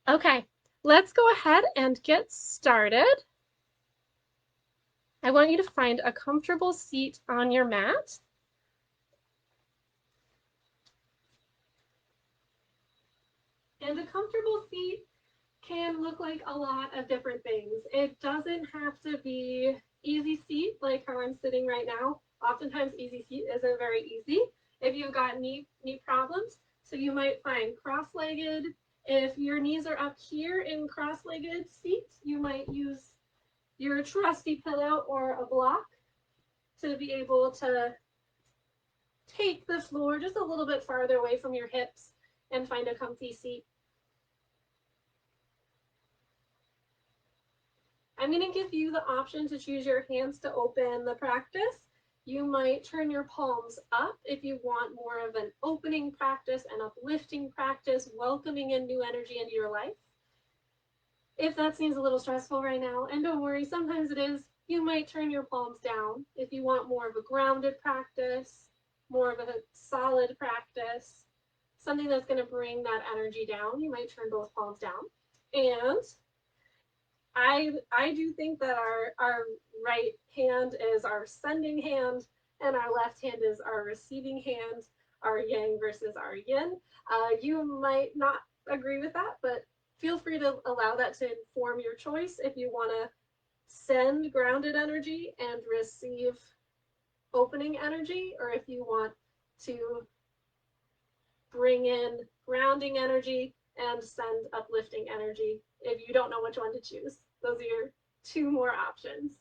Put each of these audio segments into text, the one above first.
Okay, let's go ahead and get started. I want you to find a comfortable seat on your mat. And a comfortable seat can look like a lot of different things. It doesn't have to be easy seat like how I'm sitting right now. Oftentimes easy seat isn't very easy if you've got knee problems. So you might find cross-legged. If your knees are up here in cross-legged seat, you might use your trusty pillow or a block to be able to take the floor just a little bit farther away from your hips and find a comfy seat. I'm going to give you the option to choose your hands to open the practice. You might turn your palms up if you want more of an opening practice, an uplifting practice, welcoming in new energy into your life. If that seems a little stressful right now, and don't worry, sometimes it is, you might turn your palms down if you want more of a grounded practice, more of a solid practice, something that's going to bring that energy down. You might turn both palms down. And I do think that our right hand is our sending hand and our left hand is our receiving hand, our yang versus our yin. You might not agree with that, but feel free to allow that to inform your choice if you want to send grounded energy and receive opening energy, or if you want to bring in grounding energy and send uplifting energy. If you don't know which one to choose, those are your two more options.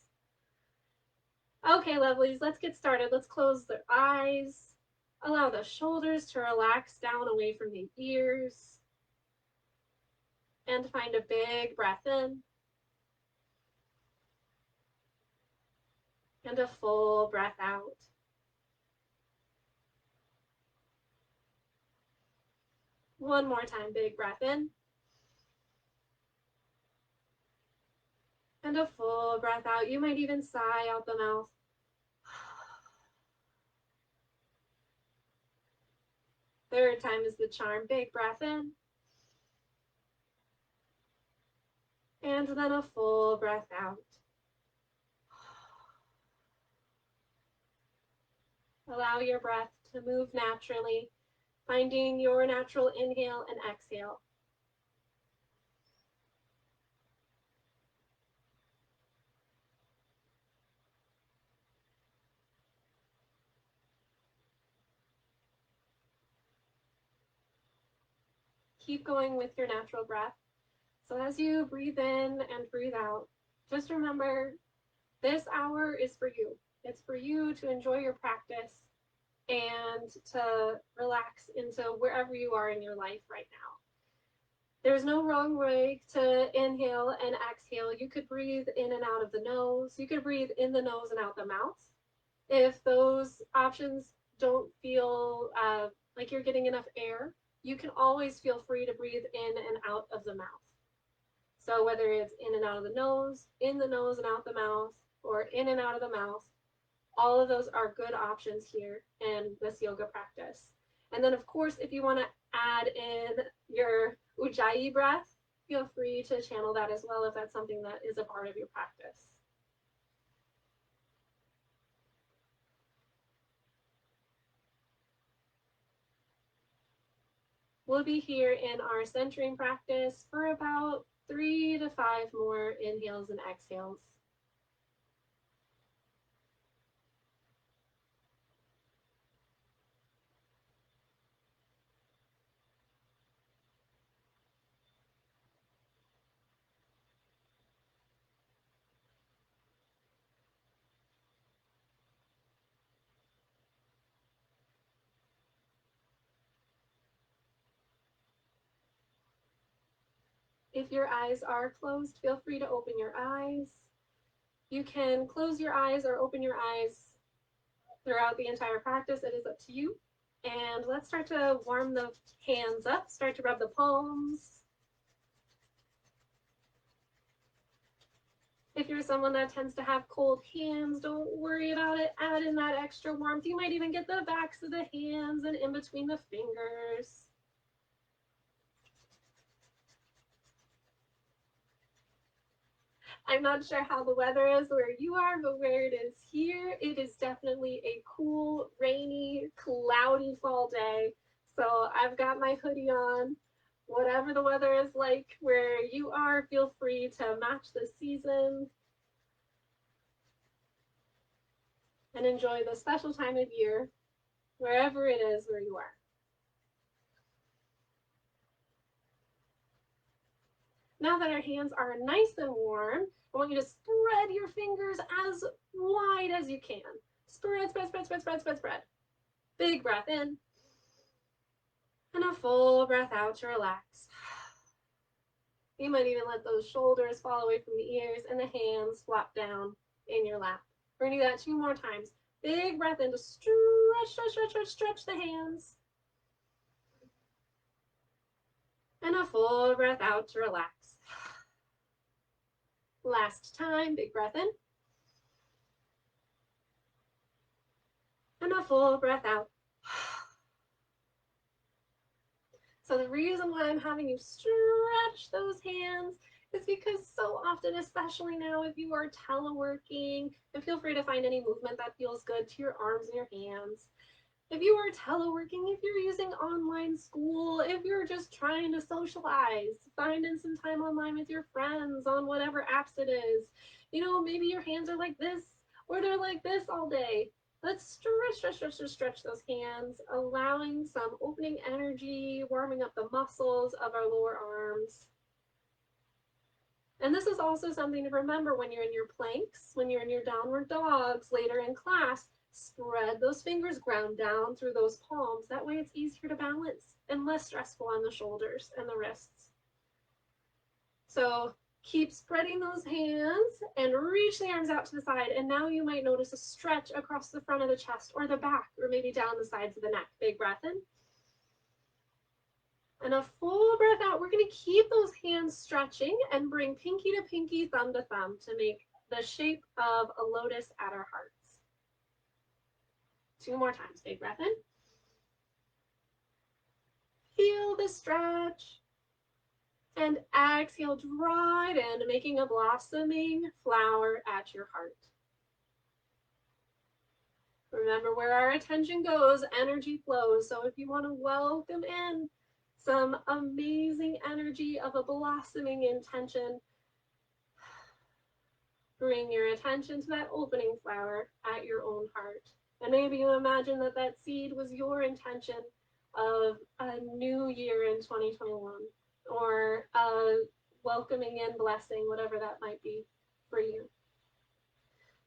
Okay, lovelies, let's get started. Let's close the eyes. Allow the shoulders to relax down away from the ears. And find a big breath in. And a full breath out. One more time, big breath in. And a full breath out. You might even sigh out the mouth. Third time is the charm. Big breath in. And then a full breath out. Allow your breath to move naturally, finding your natural inhale and exhale. Keep going with your natural breath. So as you breathe in and breathe out, just remember this hour is for you. It's for you to enjoy your practice and to relax into wherever you are in your life right now. There's no wrong way to inhale and exhale. You could breathe in and out of the nose. You could breathe in the nose and out the mouth. If those options don't feel like you're getting enough air, you can always feel free to breathe in and out of the mouth. So whether it's in and out of the nose, in the nose and out the mouth, or in and out of the mouth, all of those are good options here in this yoga practice. And then of course, if you want to add in your Ujjayi breath, feel free to channel that as well if that's something that is a part of your practice. We'll be here in our centering practice for about 3 to 5 more inhales and exhales. If your eyes are closed, feel free to open your eyes. You can close your eyes or open your eyes throughout the entire practice. It is up to you. And let's start to warm the hands up. Start to rub the palms. If you're someone that tends to have cold hands, don't worry about it. Add in that extra warmth. You might even get the backs of the hands and in between the fingers. I'm not sure how the weather is where you are, but where it is here, it is definitely a cool, rainy, cloudy fall day. So I've got my hoodie on. Whatever the weather is like where you are, feel free to match the season and enjoy the special time of year wherever it is where you are. Now that our hands are nice and warm, I want you to spread your fingers as wide as you can. Spread, spread, spread, spread, spread, spread, spread. Big breath in. And a full breath out to relax. You might even let those shoulders fall away from the ears and the hands flop down in your lap. We're gonna do that 2 more times. Big breath in to stretch, stretch, stretch, stretch, stretch the hands. And a full breath out to relax. Last time, big breath in. And a full breath out. So the reason why I'm having you stretch those hands is because so often, especially now if you are teleworking, and feel free to find any movement that feels good to your arms and your hands. If you are teleworking, if you're using online school, if you're just trying to socialize, finding some time online with your friends on whatever apps it is, you know, maybe your hands are like this or they're like this all day. Let's stretch, stretch, stretch, stretch, stretch those hands, allowing some opening energy, warming up the muscles of our lower arms. And this is also something to remember when you're in your planks, when you're in your downward dogs later in class. Spread those fingers, ground down through those palms. That way it's easier to balance and less stressful on the shoulders and the wrists. So keep spreading those hands and reach the arms out to the side. And now you might notice a stretch across the front of the chest or the back, or maybe down the sides of the neck. Big breath in. And a full breath out. We're going to keep those hands stretching and bring pinky to pinky, thumb to thumb to make the shape of a lotus at our hearts. 2 more times. Big breath in. Feel the stretch. And exhale, draw it in, making a blossoming flower at your heart. Remember, where our attention goes, energy flows. So if you want to welcome in some amazing energy of a blossoming intention, bring your attention to that opening flower at your own heart. And maybe you imagine that that seed was your intention of a new year in 2021, or a welcoming in blessing, whatever that might be for you.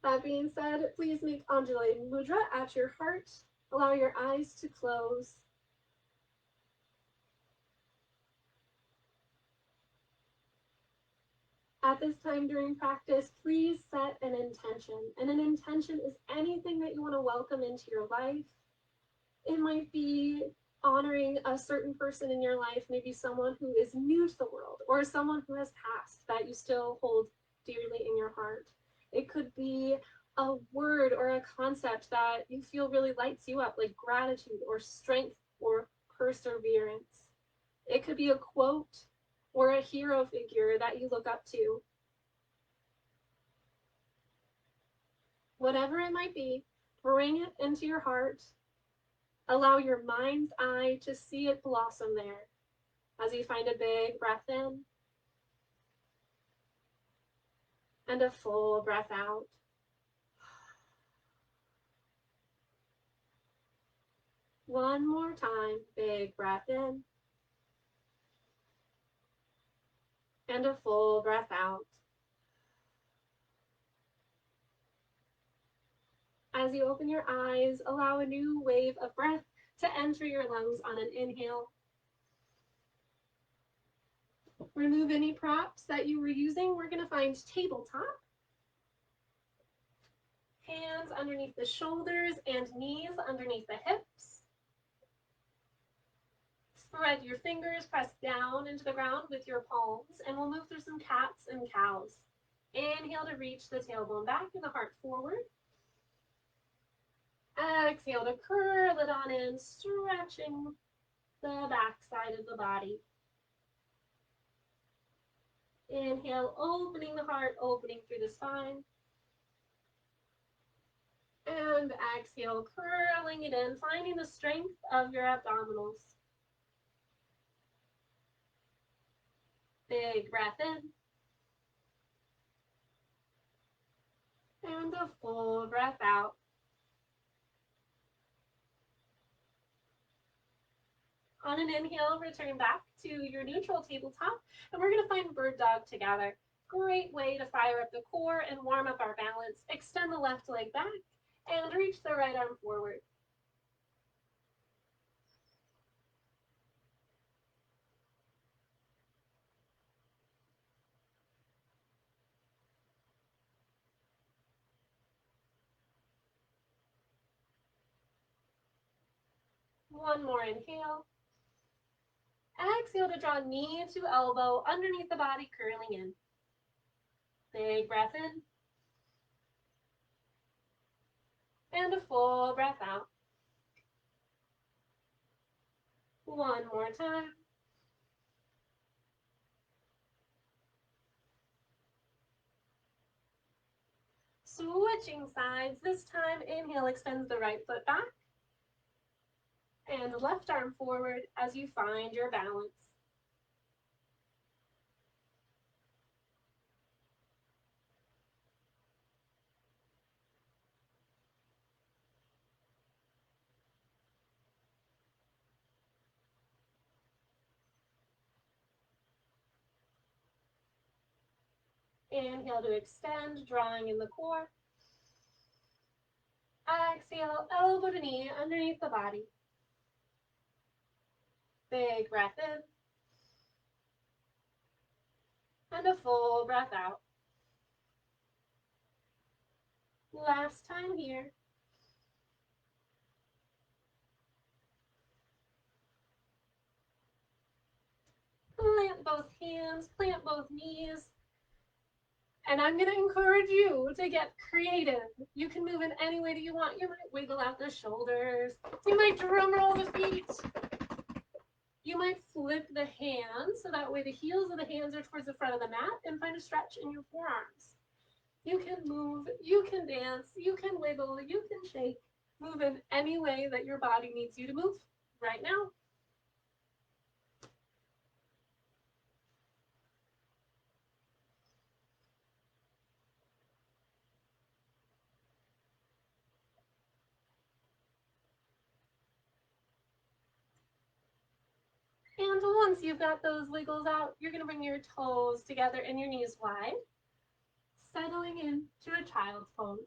That being said, please make undulating mudra at your heart. Allow your eyes to close. At this time during practice, please set an intention. And an intention is anything that you want to welcome into your life. It might be honoring a certain person in your life, maybe someone who is new to the world, or someone who has passed that you still hold dearly in your heart. It could be a word or a concept that you feel really lights you up, like gratitude or strength or perseverance. It could be a quote or a hero figure that you look up to. Whatever it might be, bring it into your heart. Allow your mind's eye to see it blossom there as you find a big breath in and a full breath out. One more time, big breath in and a full breath out. As you open your eyes, allow a new wave of breath to enter your lungs on an inhale. Remove any props that you were using. We're going to find tabletop. Hands underneath the shoulders and knees underneath the hips. Spread your fingers, press down into the ground with your palms, and we'll move through some cats and cows. Inhale to reach the tailbone back and the heart forward. Exhale to curl it on in, stretching the back side of the body. Inhale, opening the heart, opening through the spine. And exhale, curling it in, finding the strength of your abdominals. Big breath in. And a full breath out. On an inhale, return back to your neutral tabletop, and we're going to find bird dog together. Great way to fire up the core and warm up our balance. Extend the left leg back and reach the right arm forward. One more inhale. Exhale to draw knee to elbow underneath the body, curling in. Big breath in. And a full breath out. One more time. Switching sides. This time, inhale, extends the right foot back. And left arm forward as you find your balance. Inhale to extend, drawing in the core. Exhale, elbow to knee underneath the body. Big breath in. And a full breath out. Last time here. Plant both hands, plant both knees. And I'm going to encourage you to get creative. You can move in any way that you want. You might wiggle out the shoulders. You might drum roll the feet. You might flip the hands so that way the heels of the hands are towards the front of the mat, and find a stretch in your forearms. You can move, you can dance, you can wiggle, you can shake. Move in any way that your body needs you to move right now. And once you've got those wiggles out, you're going to bring your toes together and your knees wide, settling into a child's pose.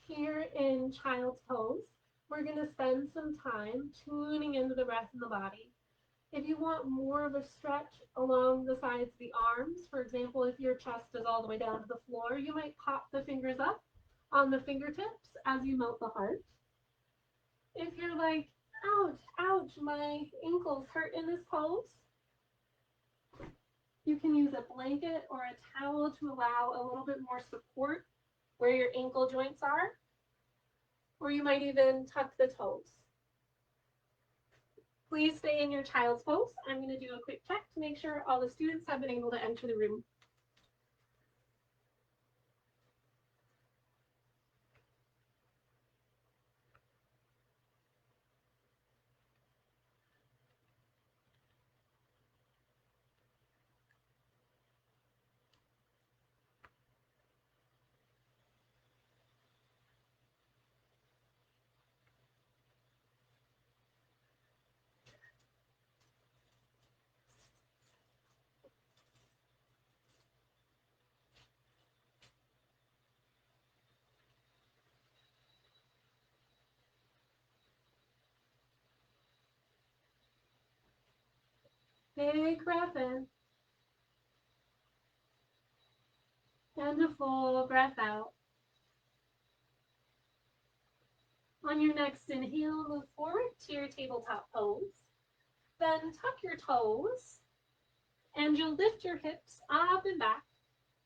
Here in child's pose, we're going to spend some time tuning into the breath in the body. If you want more of a stretch along the sides of the arms, for example, if your chest is all the way down to the floor, you might pop the fingers up on the fingertips as you melt the heart. If you're like, ouch, ouch, my ankles hurt in this pose, you can use a blanket or a towel to allow a little bit more support where your ankle joints are, or you might even tuck the toes. Please stay in your child's pose. I'm going to do a quick check to make sure all the students have been able to enter the room. Big breath in. And a full breath out. On your next inhale, move forward to your tabletop pose. Then tuck your toes, and you'll lift your hips up and back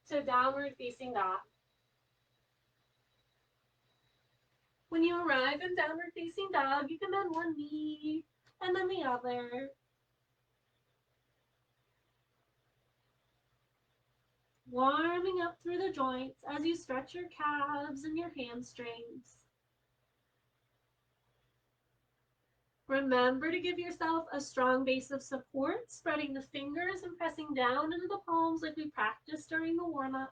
to downward facing dog. When you arrive in downward facing dog, you can bend one knee and then the other. Warming up through the joints as you stretch your calves and your hamstrings. Remember to give yourself a strong base of support, spreading the fingers and pressing down into the palms like we practiced during the warm-up.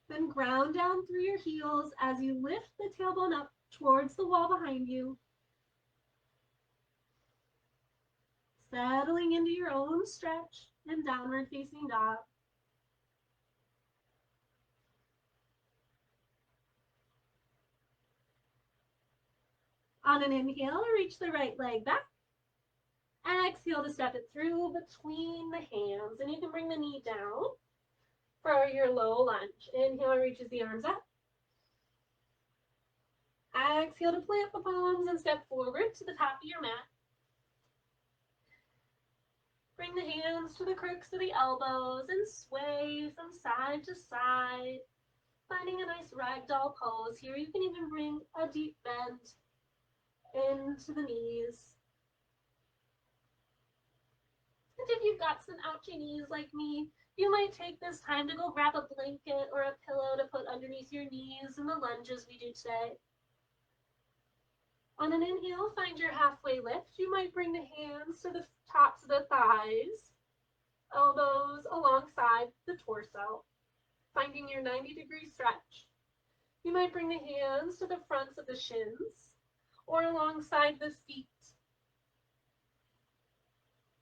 Then ground down through your heels as you lift the tailbone up towards the wall behind you. Settling into your own stretch and downward facing dog. On an inhale, reach the right leg back. Exhale to step it through between the hands, and you can bring the knee down for your low lunge. Inhale reaches the arms up. Exhale to plant the palms and step forward to the top of your mat. Bring the hands to the crooks of the elbows and sway from side to side, finding a nice ragdoll pose here. You can even bring a deep bend into the knees. And if you've got some ouchy knees like me, you might take this time to go grab a blanket or a pillow to put underneath your knees in the lunges we do today. On an inhale, find your halfway lift. You might bring the hands to the tops of the thighs, elbows alongside the torso, finding your 90-degree stretch. You might bring the hands to the fronts of the shins or alongside the feet.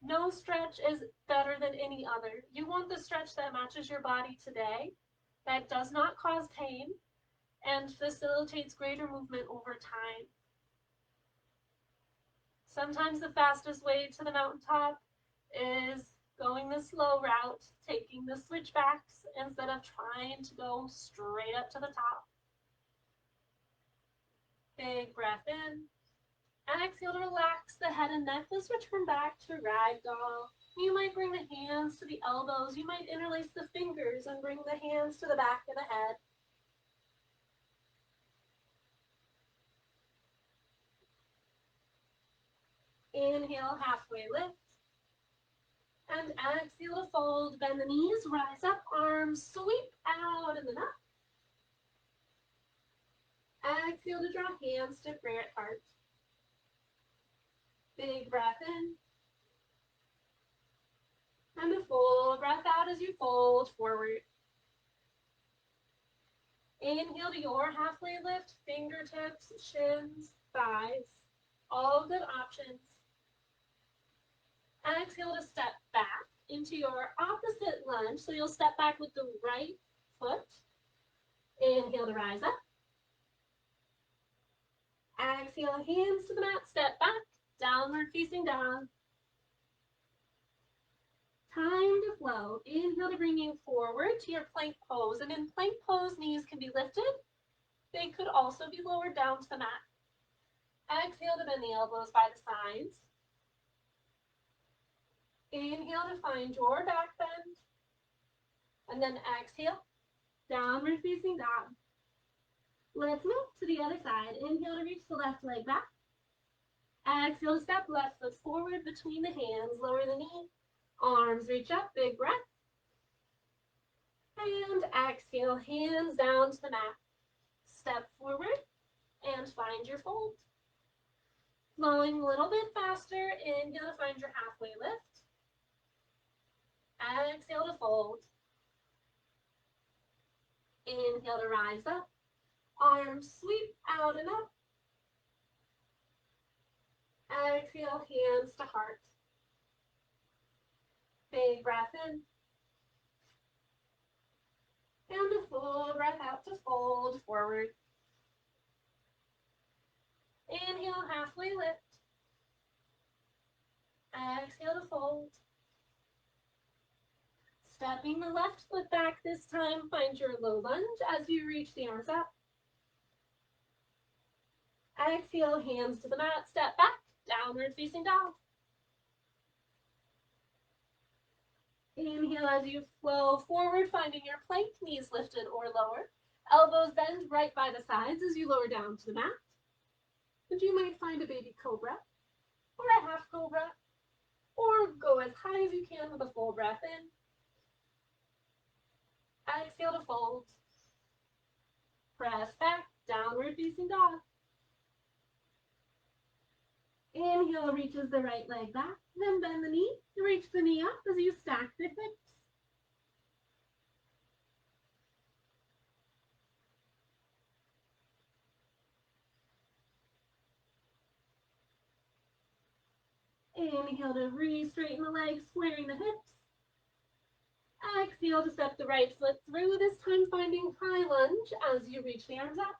No stretch is better than any other. You want the stretch that matches your body today, that does not cause pain, and facilitates greater movement over time. Sometimes the fastest way to the mountaintop is going the slow route, taking the switchbacks instead of trying to go straight up to the top. Big breath in. Exhale to relax the head and neck. Let's return back to ragdoll. You might bring the hands to the elbows. You might interlace the fingers and bring the hands to the back of the head. Inhale, halfway lift. And exhale to fold. Bend the knees, rise up, arms sweep out and then up. Exhale to draw hands to prayer at heart. Big breath in. And a full breath out as you fold forward. Inhale to your halfway lift, fingertips, shins, thighs. All good options. Exhale to step back into your opposite lunge. So you'll step back with the right foot. Inhale to rise up. Exhale, hands to the mat, step back, downward facing dog. Time to flow. Inhale to bring you forward to your plank pose. And in plank pose, knees can be lifted. They could also be lowered down to the mat. Exhale to bend the elbows by the sides. Inhale to find your back bend. And then exhale, downward facing dog. Let's move to the other side. Inhale to reach the left leg back. Exhale to step left foot forward between the hands. Lower the knee. Arms reach up. Big breath. And exhale, hands down to the mat. Step forward and find your fold. Flowing a little bit faster. Inhale to find your halfway lift. Exhale to fold. Inhale to rise up. Arms sweep out and up. Exhale, hands to heart. Big breath in. And a full breath out to fold forward. Inhale, halfway lift. Exhale to fold. Stepping the left foot back this time, find your low lunge as you reach the arms up. Exhale, hands to the mat, step back, downward facing dog. Inhale as you flow forward, finding your plank, knees lifted or lower. Elbows bend right by the sides as you lower down to the mat. And you might find a baby cobra or a half cobra, or go as high as you can with a full breath in. Exhale to fold. Press back, downward facing dog. Inhale reaches the right leg back, then bend the knee, reach the knee up as you stack the hips. Inhale to re-straighten the legs, squaring the hips. Exhale to step the right foot through, this time finding high lunge as you reach the arms up.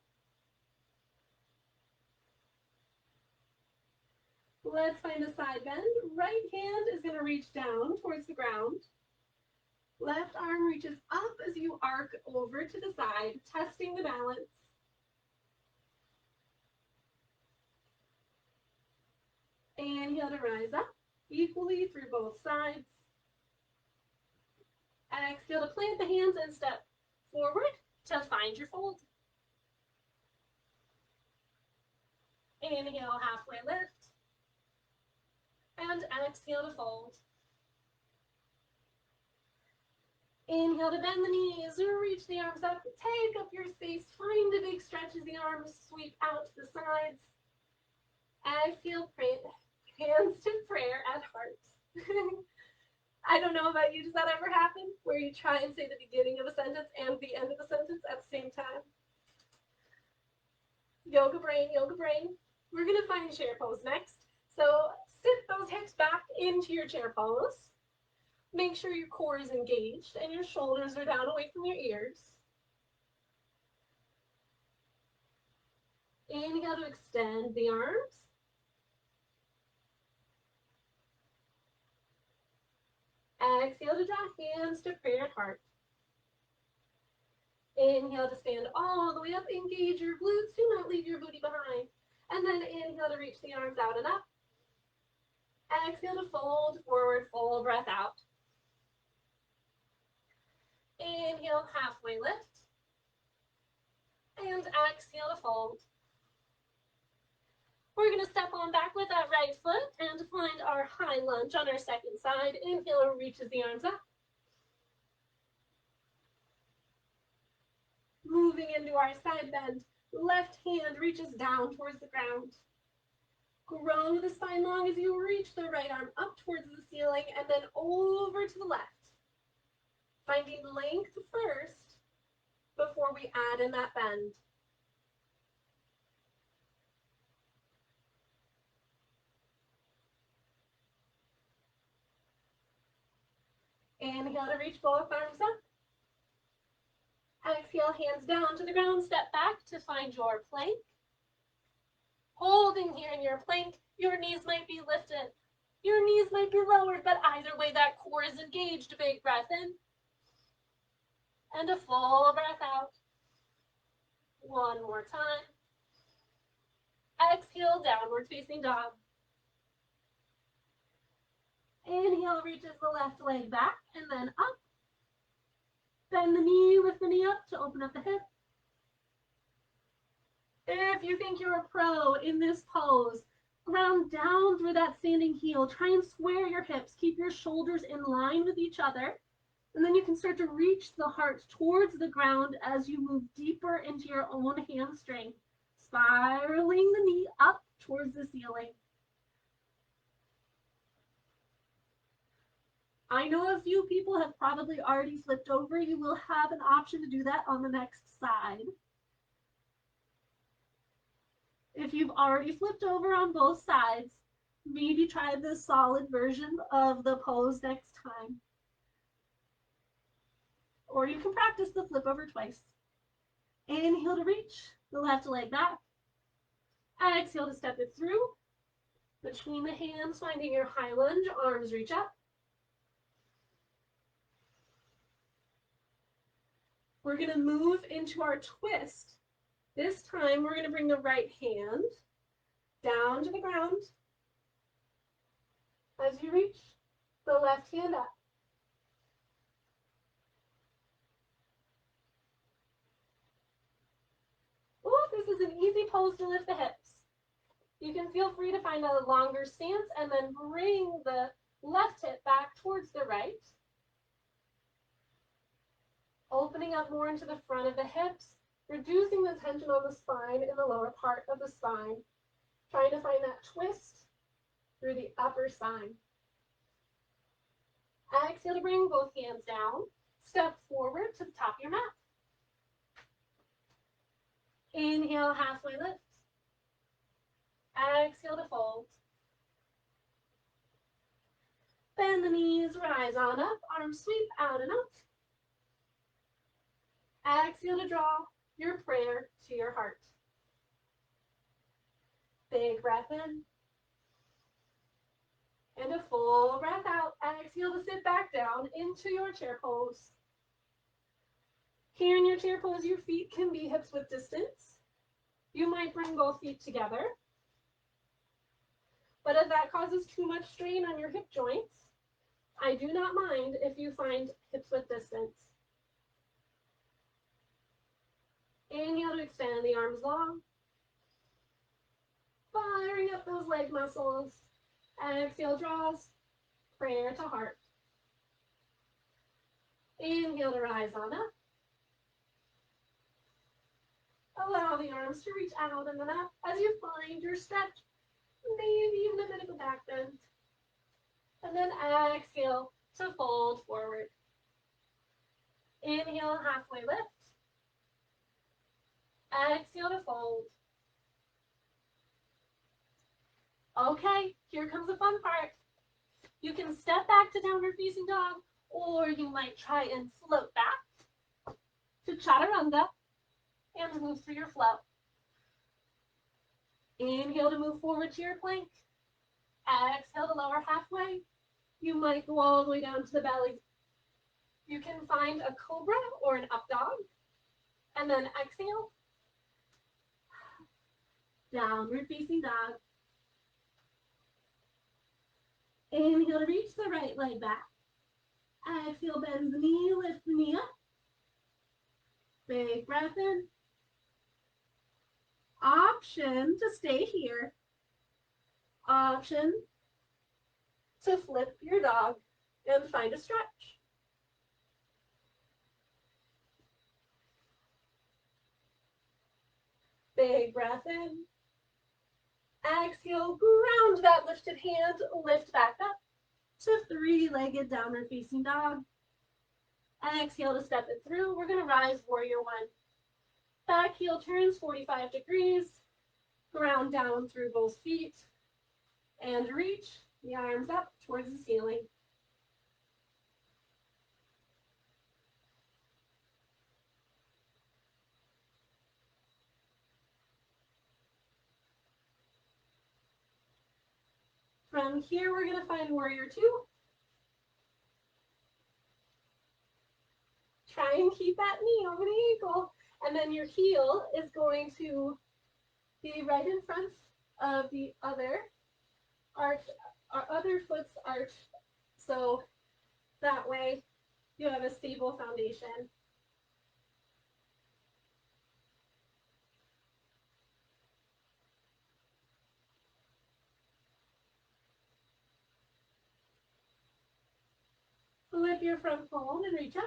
Let's find a side bend. Right hand is going to reach down towards the ground. Left arm reaches up as you arc over to the side, testing the balance. Inhale to rise up equally through both sides. Exhale to plant the hands and step forward to find your fold. Inhale, halfway lift. And exhale to fold. Inhale to bend the knees, reach the arms up, take up your space, find a big stretch as the arms sweep out to the sides. Exhale, pray, hands to prayer at heart. I don't know about you, does that ever happen? Where you try and say the beginning of a sentence and the end of the sentence at the same time? Yoga brain, yoga brain. We're gonna find chair pose next. So sit those hips back into your chair pose. Make sure your core is engaged and your shoulders are down away from your ears. Inhale to extend the arms. Exhale to draw hands to prayer heart. Inhale to stand all the way up, engage your glutes, do not leave your booty behind. And then inhale to reach the arms out and up. Exhale to fold forward, full breath out. Inhale, halfway lift. And exhale to fold. We're going to step on back with that right foot and find our high lunge on our second side. Inhale reaches the arms up. Moving into our side bend, left hand reaches down towards the ground. Grow the spine long as you reach the right arm up towards the ceiling and then over to the left. Finding length first before we add in that bend. Inhale to reach both arms up. Exhale, hands down to the ground, step back to find your plank. Holding here in your plank, your knees might be lifted. Your knees might be lowered, but either way that core is engaged. Big breath in. And a full breath out. One more time. Exhale, downward facing dog. Inhale, reaches the left leg back and then up. Bend the knee, lift the knee up to open up the hip. If you think you're a pro in this pose, ground down through that standing heel. Try and square your hips. Keep your shoulders in line with each other. And then you can start to reach the heart towards the ground as you move deeper into your own hamstring. Spiraling the knee up towards the ceiling. I know a few people have probably already flipped over. You will have an option to do that on the next side. If you've already flipped over on both sides, maybe try the solid version of the pose next time. Or you can practice the flip over twice. Inhale to reach the left leg back. Exhale to step it through. Between the hands, finding your high lunge, arms reach up. We're going to move into our twist. This time, we're going to bring the right hand down to the ground as you reach the left hand up. toes to lift the hips. You can feel free to find a longer stance and then bring the left hip back towards the right. Opening up more into the front of the hips, reducing the tension on the spine in the lower part of the spine. Trying to find that twist through the upper spine. Exhale to bring both hands down. Step forward to the top of your mat. Inhale, halfway lift. Exhale to fold. Bend the knees, rise on up, arms sweep out and up. Exhale to draw your prayer to your heart. Big breath in. And a full breath out. Exhale to sit back down into your chair pose. Here in your chair pose, your feet can be hips width distance. You might bring both feet together. But if that causes too much strain on your hip joints, I do not mind if you find hips width distance. Inhale to extend the arms long. Firing up those leg muscles. Exhale draws prayer to heart. Inhale to rise on up. Allow the arms to reach out and then up as you find your stretch. Maybe even a bit of a back bend. And then exhale to fold forward. Inhale, halfway lift. Exhale to fold. Okay, here comes the fun part. You can step back to downward facing dog, or you might try and float back to chaturanga and move through your flow. Inhale to move forward to your plank. Exhale to lower halfway. You might go all the way down to the belly. You can find a cobra or an up dog. And then exhale. Downward facing dog. Inhale to reach the right leg back. Exhale, bend the knee, lift the knee up. Big breath in. Option to stay here. Option to flip your dog and find a stretch. Big breath in. Exhale, ground that lifted hand, lift back up to three-legged downward facing dog. Exhale to step it through. We're going to rise warrior one. Back heel turns 45 degrees. Ground down through both feet. And reach the arms up towards the ceiling. From here, we're going to find warrior two. Try and keep that knee over the ankle. And then your heel is going to be right in front of the other arch, our other foot's arch. So that way you have a stable foundation. Flip your front palm and reach up.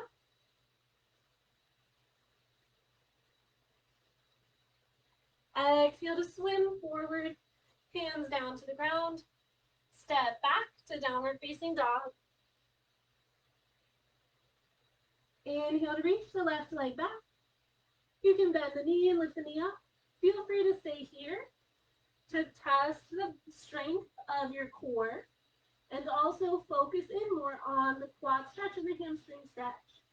Exhale to swim forward, hands down to the ground. Step back to downward facing dog. Inhale to reach the left leg back. You can bend the knee and lift the knee up. Feel free to stay here to test the strength of your core and also focus in more on the quad stretch and the hamstring stretch.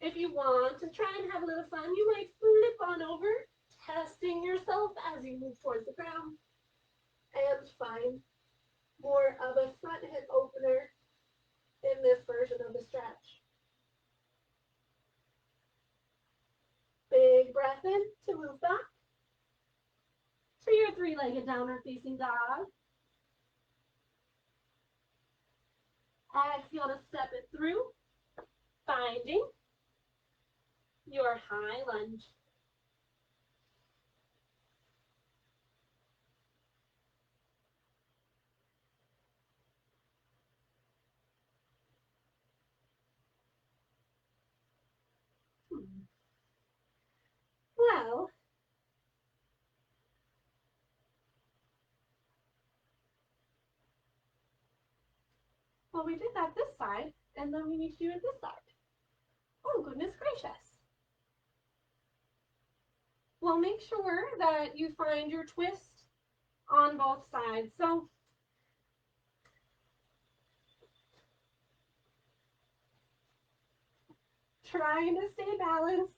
If you want to try and have a little fun, you might flip on over, testing yourself as you move towards the ground, and find more of a front hip opener in this version of the stretch. Big breath in to move back to your three-legged downward facing dog. Exhale to step it through, finding your high lunge. well, we did that this side, and then we need to do it this side. Oh, goodness gracious. Well, make sure that you find your twist on both sides. So trying to stay balanced.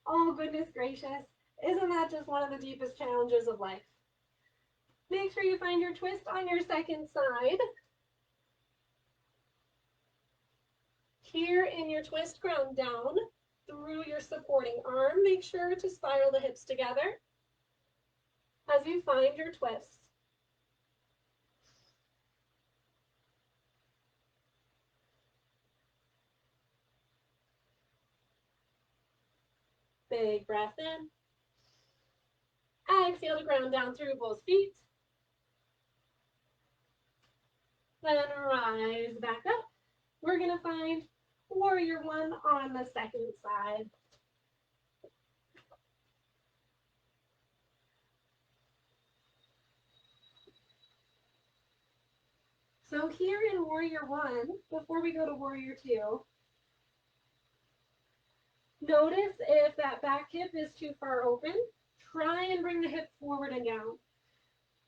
Oh, goodness gracious. Isn't that just one of the deepest challenges of life? Make sure you find your twist on your second side. Here in your twist, ground down through your supporting arm. Make sure to spiral the hips together as you find your twist. Big breath in. Exhale to ground down through both feet. Then rise back up. We're going to find warrior one on the second side. So here in warrior one, before we go to warrior two, notice if that back hip is too far open, try and bring the hip forward and down.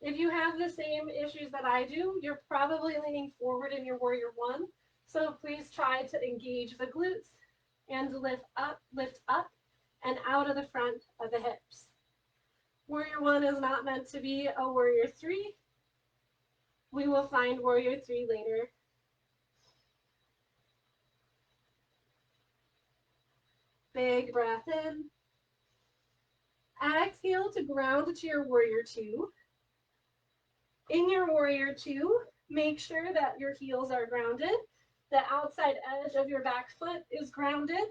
If you have the same issues that I do, you're probably leaning forward in your warrior one. So please try to engage the glutes and lift up and out of the front of the hips. Warrior one is not meant to be a warrior three. We will find warrior three later. Big breath in. Exhale to ground to your warrior two. In your warrior two, make sure that your heels are grounded. The outside edge of your back foot is grounded.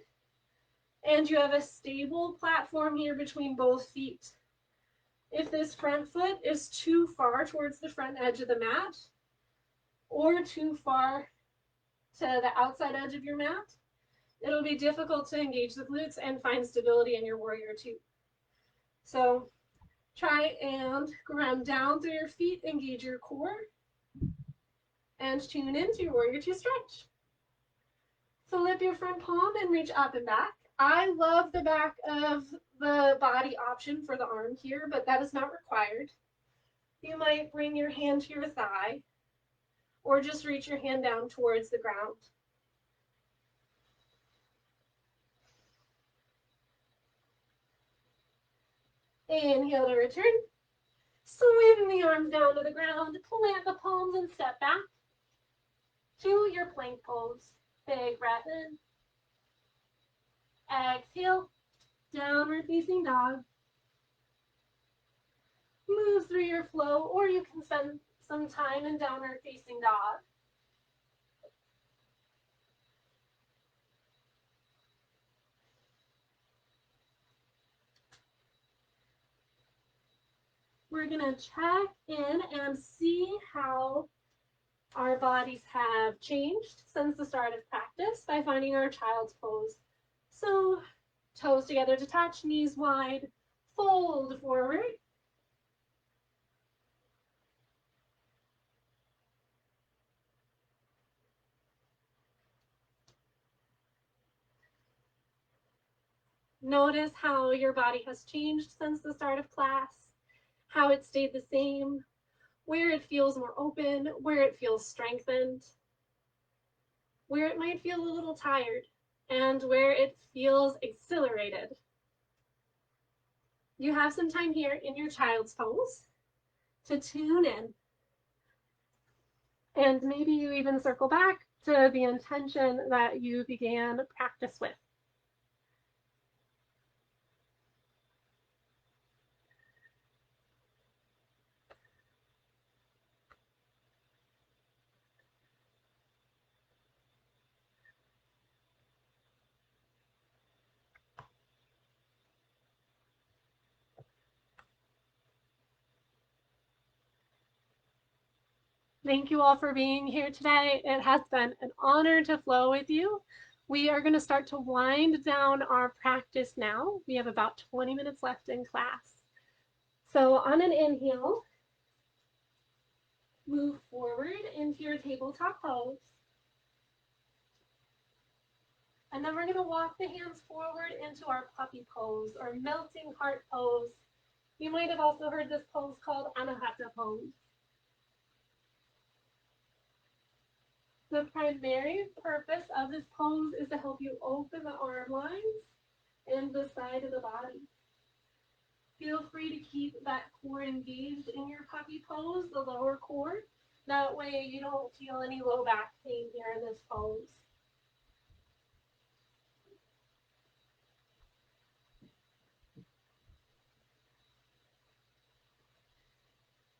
And you have a stable platform here between both feet. If this front foot is too far towards the front edge of the mat, or too far to the outside edge of your mat, it'll be difficult to engage the glutes and find stability in your warrior two. So try and ground down through your feet, engage your core, and tune into your warrior two stretch. So lift your front palm and reach up and back. I love the back of the body option for the arm here, but that is not required. You might bring your hand to your thigh or just reach your hand down towards the ground. Inhale to return. Swim the arms down to the ground, plant the palms and step back to your plank pose. Big breath in. Exhale, downward facing dog. Move through your flow, or you can spend some time in downward facing dog. We're going to check in and see how our bodies have changed since the start of practice by finding our child's pose. So toes together to touch, knees wide, fold forward. Notice how your body has changed since the start of class, how it stayed the same, where it feels more open, where it feels strengthened, where it might feel a little tired, and where it feels exhilarated. You have some time here in your child's pose to tune in. And maybe you even circle back to the intention that you began practice with. Thank you all for being here today. It has been an honor to flow with you. We are going to start to wind down our practice now. We have about 20 minutes left in class. So on an inhale, move forward into your tabletop pose. And then we're going to walk the hands forward into our puppy pose or melting heart pose. You might have also heard this pose called Anahata pose. The primary purpose of this pose is to help you open the arm lines and the side of the body. Feel free to keep that core engaged in your puppy pose, the lower core. That way you don't feel any low back pain here in this pose.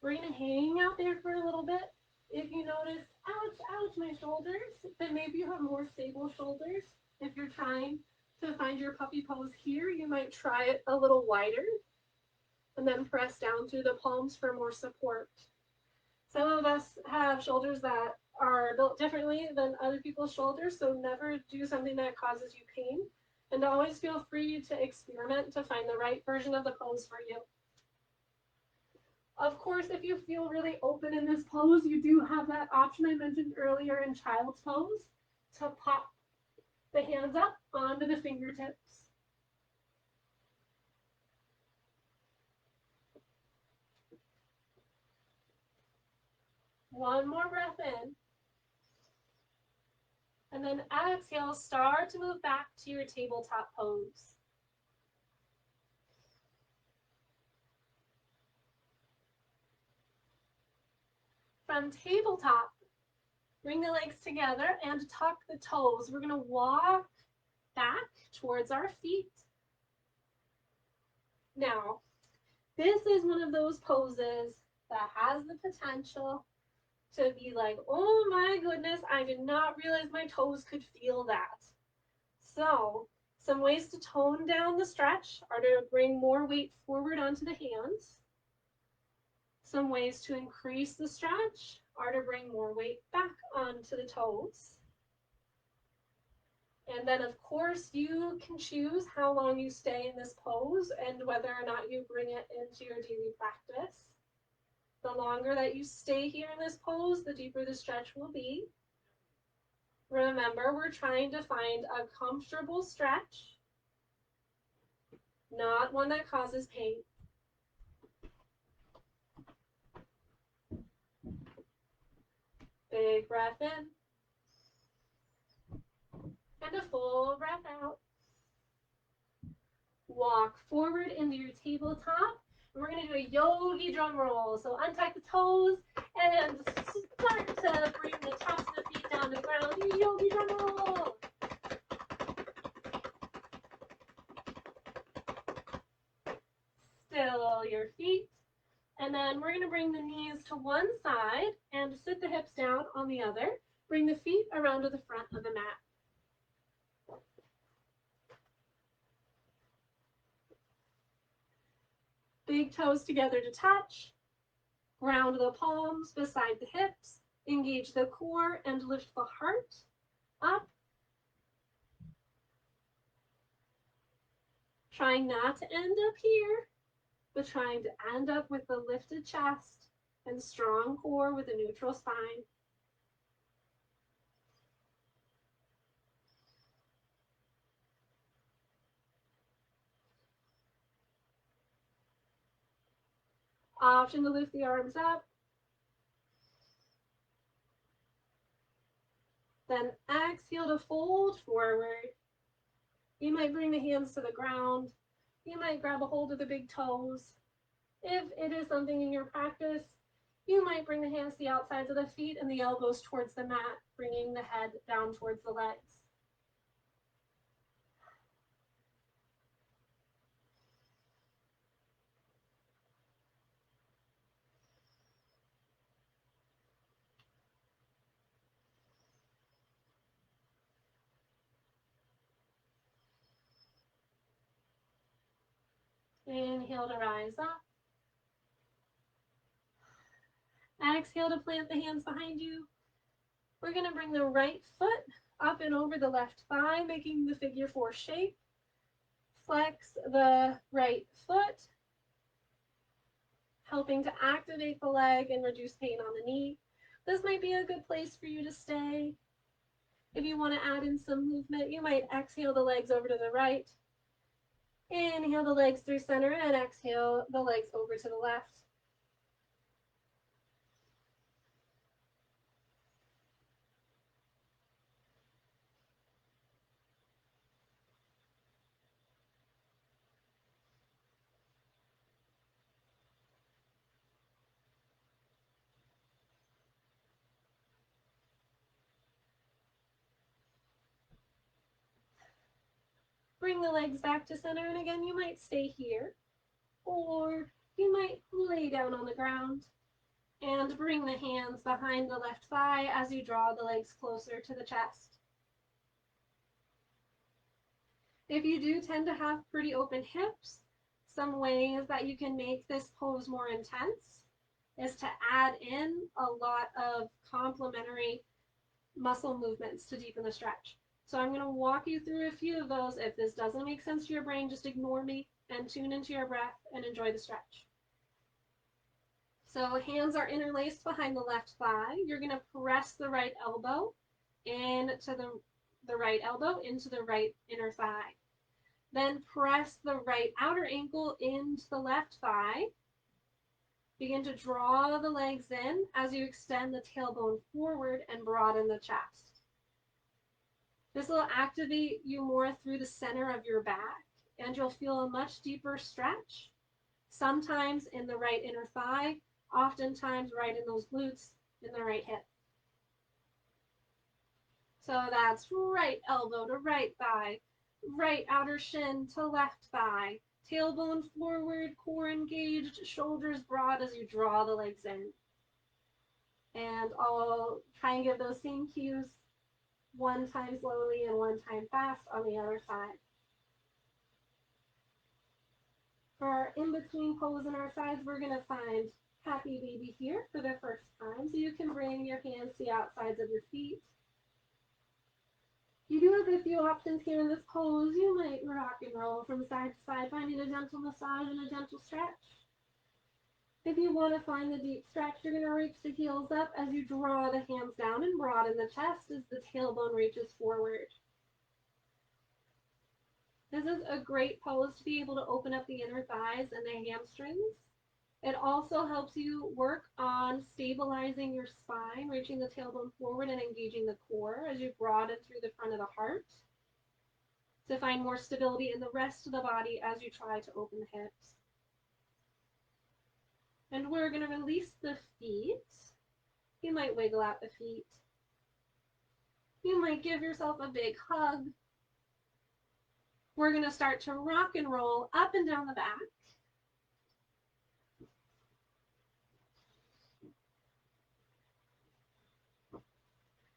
We're going to hang out there for a little bit. If you notice, ouch, ouch, my shoulders, then maybe you have more stable shoulders. If you're trying to find your puppy pose here, you might try it a little wider and then press down through the palms for more support. Some of us have shoulders that are built differently than other people's shoulders, so never do something that causes you pain. And always feel free to experiment to find the right version of the pose for you. Of course, if you feel really open in this pose, you do have that option I mentioned earlier in child's pose to pop the hands up onto the fingertips. One more breath in. And then exhale, start to move back to your tabletop pose. From tabletop, bring the legs together and tuck the toes. We're going to walk back towards our feet. Now, this is one of those poses that has the potential to be like, oh my goodness, I did not realize my toes could feel that. So, some ways to tone down the stretch are to bring more weight forward onto the hands. Some ways to increase the stretch are to bring more weight back onto the toes. And then, of course, you can choose how long you stay in this pose and whether or not you bring it into your daily practice. The longer that you stay here in this pose, the deeper the stretch will be. Remember, we're trying to find a comfortable stretch, not one that causes pain. Big breath in. And a full breath out. Walk forward into your tabletop. And we're going to do a yogi drum roll. So untuck the toes and start to bring the tops of the feet down to the ground. Yogi drum roll. Still your feet. And then we're going to bring the knees to one side and sit the hips down on the other. Bring the feet around to the front of the mat. Big toes together to touch. Ground the palms beside the hips. Engage the core and lift the heart up. Trying not to end up here, but trying to end up with a lifted chest and strong core with a neutral spine. Option to lift the arms up. Then exhale to fold forward. You might bring the hands to the ground. You might grab a hold of the big toes. If it is something in your practice, you might bring the hands to the outsides of the feet and the elbows towards the mat, bringing the head down towards the legs. Inhale to rise up. Exhale to plant the hands behind you. We're going to bring the right foot up and over the left thigh, making the figure four shape. Flex the right foot, helping to activate the leg and reduce pain on the knee. This might be a good place for you to stay. If you want to add in some movement, you might exhale the legs over to the right, inhale the legs through center, and exhale the legs over to the left. Bring the legs back to center, and again, you might stay here, or you might lay down on the ground and bring the hands behind the left thigh as you draw the legs closer to the chest. If you do tend to have pretty open hips, some ways that you can make this pose more intense is to add in a lot of complementary muscle movements to deepen the stretch. So I'm going to walk you through a few of those. If this doesn't make sense to your brain, just ignore me and tune into your breath and enjoy the stretch. So hands are interlaced behind the left thigh. You're going to press the right elbow into the right elbow into the right inner thigh. Then press the right outer ankle into the left thigh. Begin to draw the legs in as you extend the tailbone forward and broaden the chest. This will activate you more through the center of your back, and you'll feel a much deeper stretch, sometimes in the right inner thigh, oftentimes right in those glutes in the right hip. So that's right elbow to right thigh, right outer shin to left thigh, tailbone forward, core engaged, shoulders broad as you draw the legs in. And I'll try and give those same cues one time slowly and one time fast on the other side. For our in-between pose on our sides, we're going to find happy baby here for the first time. So you can bring your hands to the outsides of your feet. You do have a few options here in this pose. You might rock and roll from side to side, finding a gentle massage and a gentle stretch. If you want to find the deep stretch, you're going to reach the heels up as you draw the hands down and broaden the chest as the tailbone reaches forward. This is a great pose to be able to open up the inner thighs and the hamstrings. It also helps you work on stabilizing your spine, reaching the tailbone forward and engaging the core as you broaden through the front of the heart to find more stability in the rest of the body as you try to open the hips. And we're going to release the feet. You might wiggle out the feet. You might give yourself a big hug. We're going to start to rock and roll up and down the back.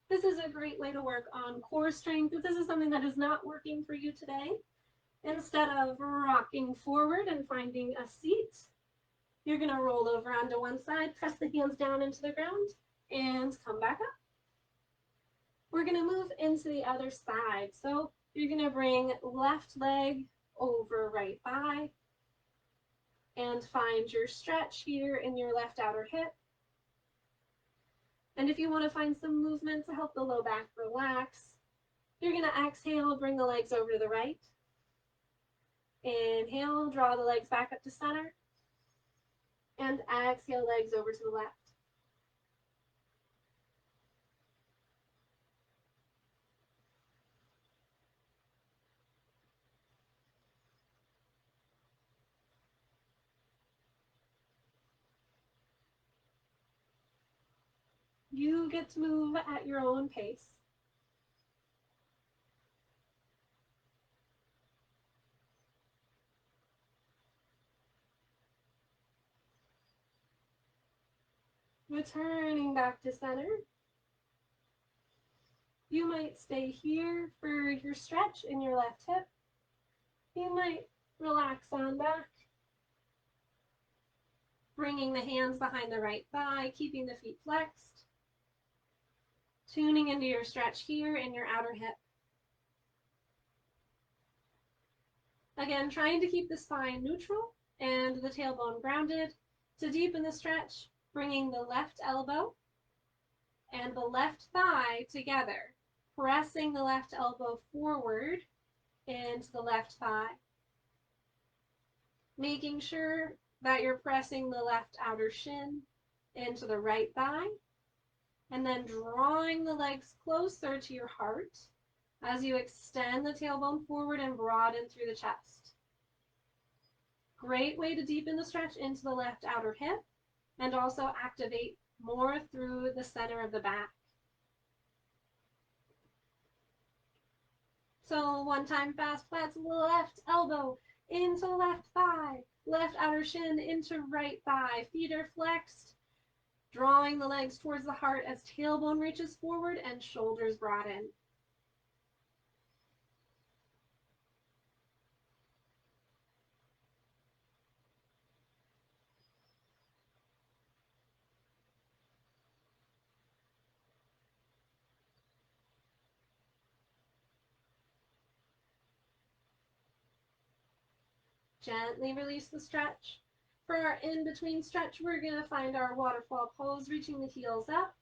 This is a great way to work on core strength. If this is something that is not working for you today, instead of rocking forward and finding a seat, you're going to roll over onto one side, press the hands down into the ground, and come back up. We're going to move into the other side. So you're going to bring left leg over right thigh and find your stretch here in your left outer hip. And if you want to find some movement to help the low back relax, you're going to exhale, bring the legs over to the right. Inhale, draw the legs back up to center. And exhale, legs over to the left. You get to move at your own pace. Returning back to center. You might stay here for your stretch in your left hip. You might relax on back, bringing the hands behind the right thigh, keeping the feet flexed, tuning into your stretch here in your outer hip. Again, trying to keep the spine neutral and the tailbone grounded. To deepen the stretch, bringing the left elbow and the left thigh together, pressing the left elbow forward into the left thigh. Making sure that you're pressing the left outer shin into the right thigh, and then drawing the legs closer to your heart as you extend the tailbone forward and broaden through the chest. Great way to deepen the stretch into the left outer hip and also activate more through the center of the back. So one time fast flats, left elbow into left thigh, left outer shin into right thigh, feet are flexed, drawing the legs towards the heart as tailbone reaches forward and shoulders broaden. Gently release the stretch. For our in-between stretch, we're going to find our waterfall pose, reaching the heels up.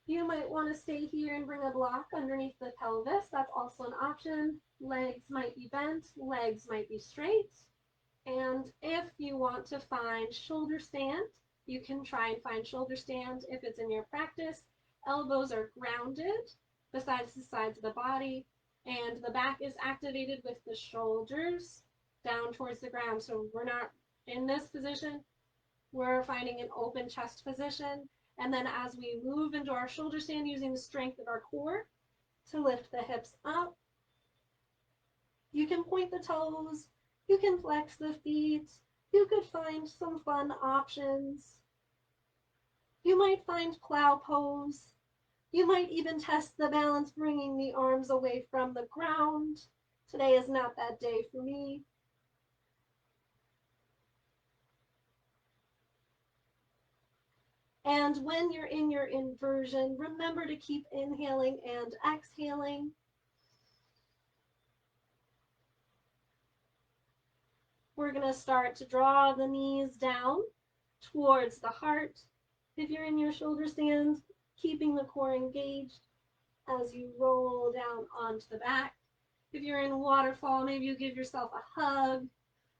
You might want to stay here and bring a block underneath the pelvis. That's also an option. Legs might be bent, legs might be straight. And if you want to find shoulder stand, you can try and find shoulder stand if it's in your practice. Elbows are grounded besides the sides of the body, and the back is activated with the shoulders down towards the ground. So we're not in this position, we're finding an open chest position. And then as we move into our shoulder stand, using the strength of our core to lift the hips up, you can point the toes, you can flex the feet, you could find some fun options. You might find plow pose. You might even test the balance, bringing the arms away from the ground. Today is not that day for me. And when you're in your inversion, remember to keep inhaling and exhaling. We're going to start to draw the knees down towards the heart. If you're in your shoulder stand, keeping the core engaged as you roll down onto the back. If you're in waterfall, maybe you give yourself a hug.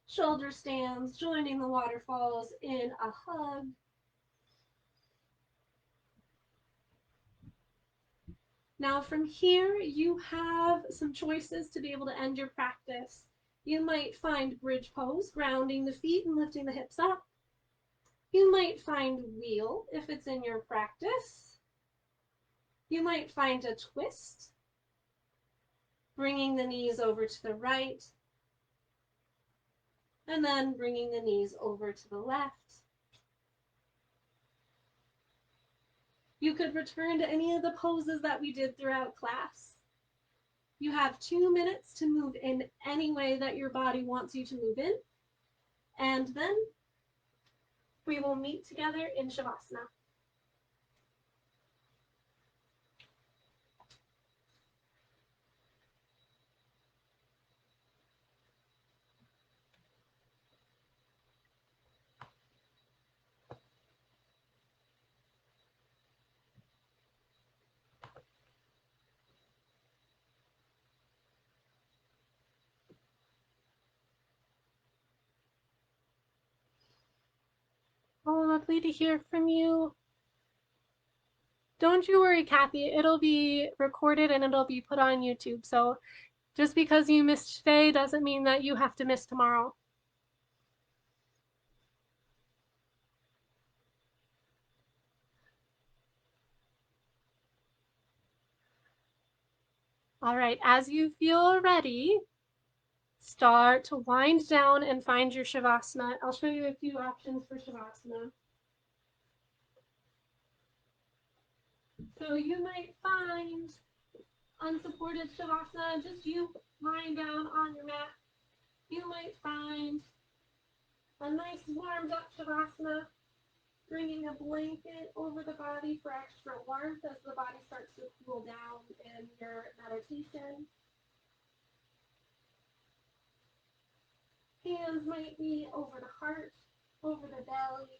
Shoulder stands, joining the waterfalls in a hug. Now from here, you have some choices to be able to end your practice. You might find bridge pose, grounding the feet and lifting the hips up. You might find wheel if it's in your practice. You might find a twist, bringing the knees over to the right, and then bringing the knees over to the left. You could return to any of the poses that we did throughout class. You have 2 minutes to move in any way that your body wants you to move in, and then we will meet together in Shavasana. Oh, lovely to hear from you. Don't you worry, Kathy. It'll be recorded and it'll be put on YouTube. So just because you missed today doesn't mean that you have to miss tomorrow. All right, as you feel ready, start to wind down and find your Shavasana. I'll show you a few options for Shavasana. So you might find unsupported Shavasana, just you lying down on your mat. You might find a nice warmed up Shavasana, bringing a blanket over the body for extra warmth as the body starts to cool down in your meditation. Hands might be over the heart, over the belly,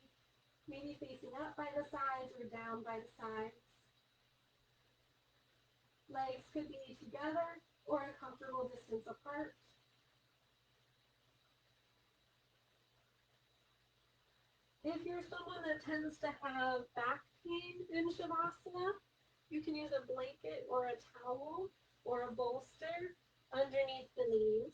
maybe facing up by the sides or down by the sides. Legs could be together or a comfortable distance apart. If you're someone that tends to have back pain in Shavasana, you can use a blanket or a towel or a bolster underneath the knees.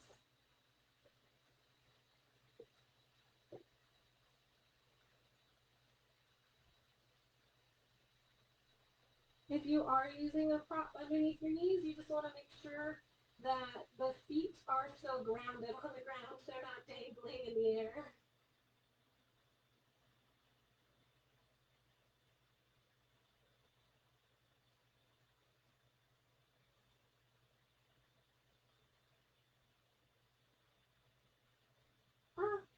If you are using a prop underneath your knees, you just want to make sure that the feet are still grounded on the ground. They're not dangling in the air.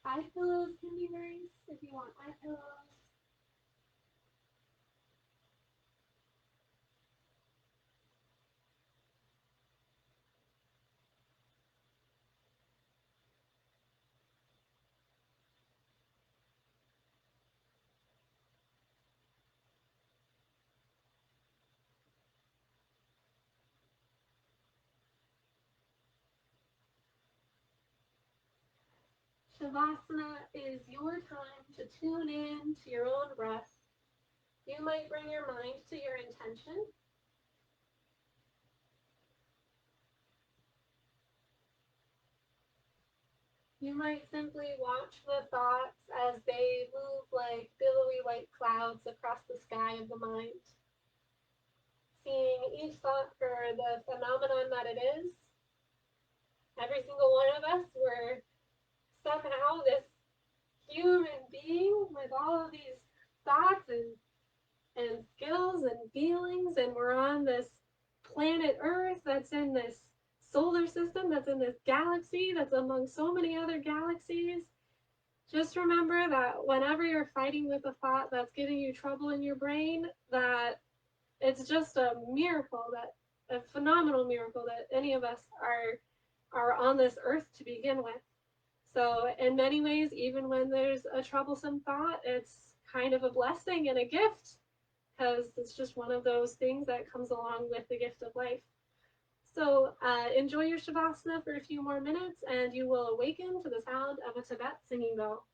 Eye pillows can be nice if you want eye pillows. Shavasana is your time to tune in to your own breath. You might bring your mind to your intention. You might simply watch the thoughts as they move like billowy white clouds across the sky of the mind, seeing each thought for the phenomenon that it is. Every single one of us, we're somehow this human being with all of these thoughts and skills and feelings, and we're on this planet Earth that's in this solar system, that's in this galaxy, that's among so many other galaxies. Just remember that whenever you're fighting with a thought that's giving you trouble in your brain, that it's just a miracle, that a phenomenal miracle that any of us are on this earth to begin with. So in many ways, even when there's a troublesome thought, it's kind of a blessing and a gift, because it's just one of those things that comes along with the gift of life. So enjoy your Shavasana for a few more minutes, and you will awaken to the sound of a Tibet singing bell.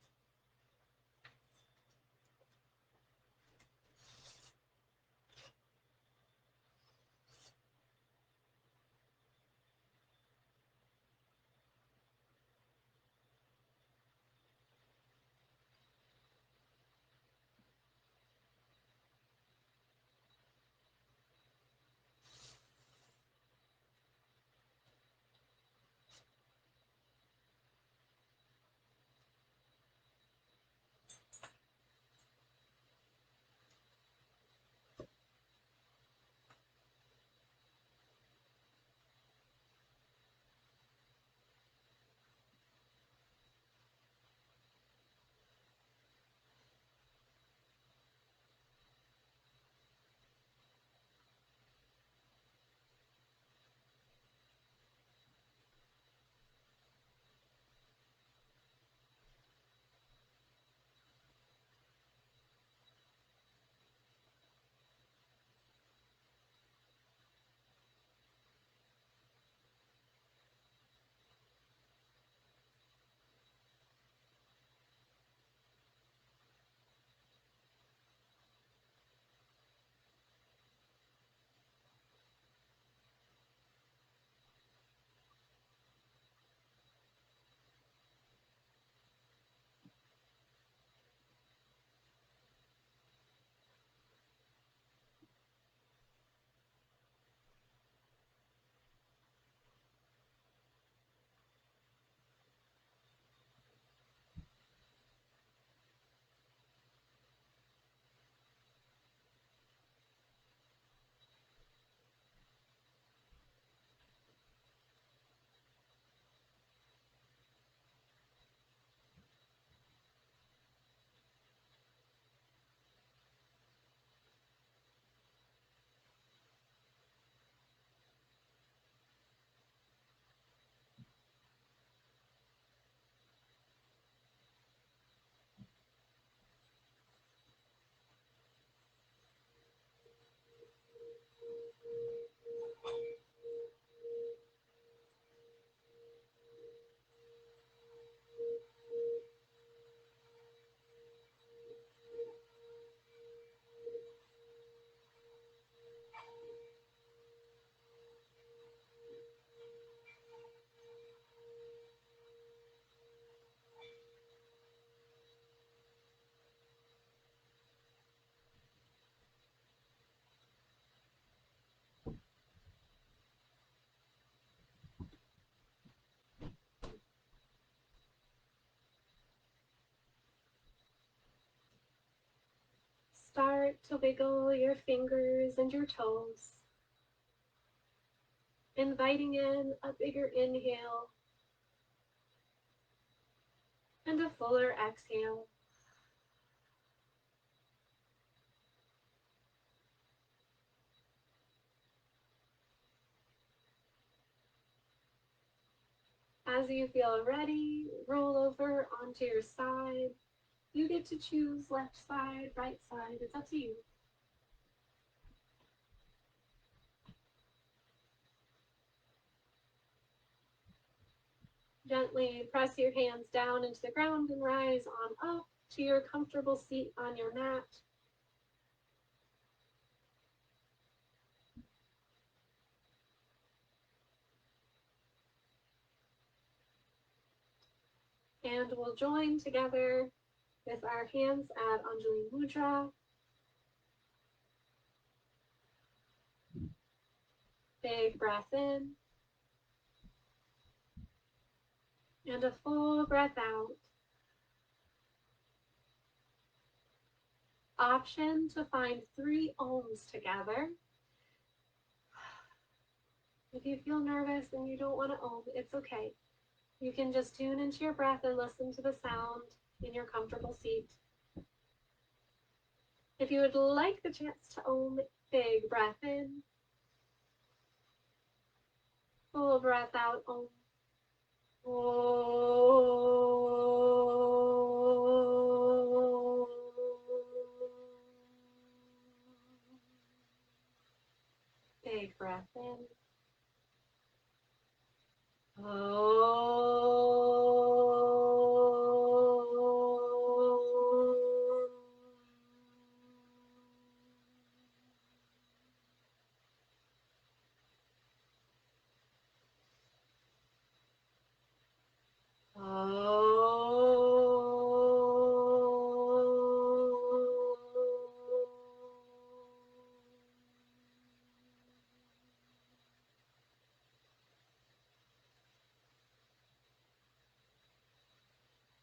Start to wiggle your fingers and your toes, inviting in a bigger inhale and a fuller exhale. As you feel ready, roll over onto your side. You get to choose left side, right side. It's up to you. Gently press your hands down into the ground and rise on up to your comfortable seat on your mat. And we'll join together with our hands at Anjali Mudra. Big breath in and a full breath out. Option to find 3 ohms together. If you feel nervous and you don't want to ohm, it's okay. You can just tune into your breath and listen to the sound in your comfortable seat. If you would like the chance to ohm, big breath in, full breath out, ohm. Big breath in.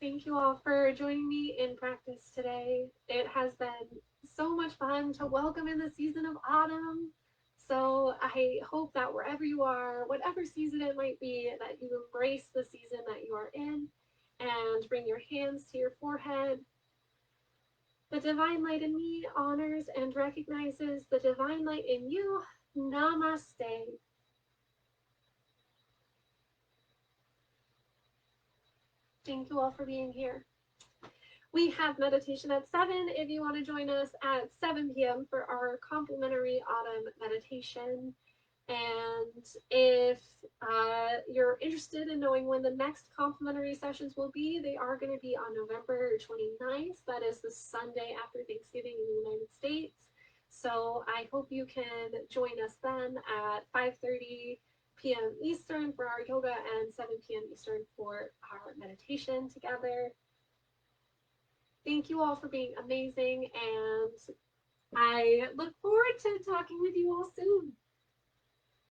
Thank you all for joining me in practice today. It has been so much fun to welcome in the season of autumn. So I hope that wherever you are, whatever season it might be, that you embrace the season that you are in and bring your hands to your forehead. The divine light in me honors and recognizes the divine light in you. Namaste. Thank you all for being here. We have meditation at 7 if you want to join us at 7 p.m. for our complimentary autumn meditation. And if you're interested in knowing when the next complimentary sessions will be, they are going to be on November 29th. That is the Sunday after Thanksgiving in the United States. So I hope you can join us then at 5:30 p.m. Eastern for our yoga and 7 p.m. Eastern for our meditation together. Thank you all for being amazing, and I look forward to talking with you all soon.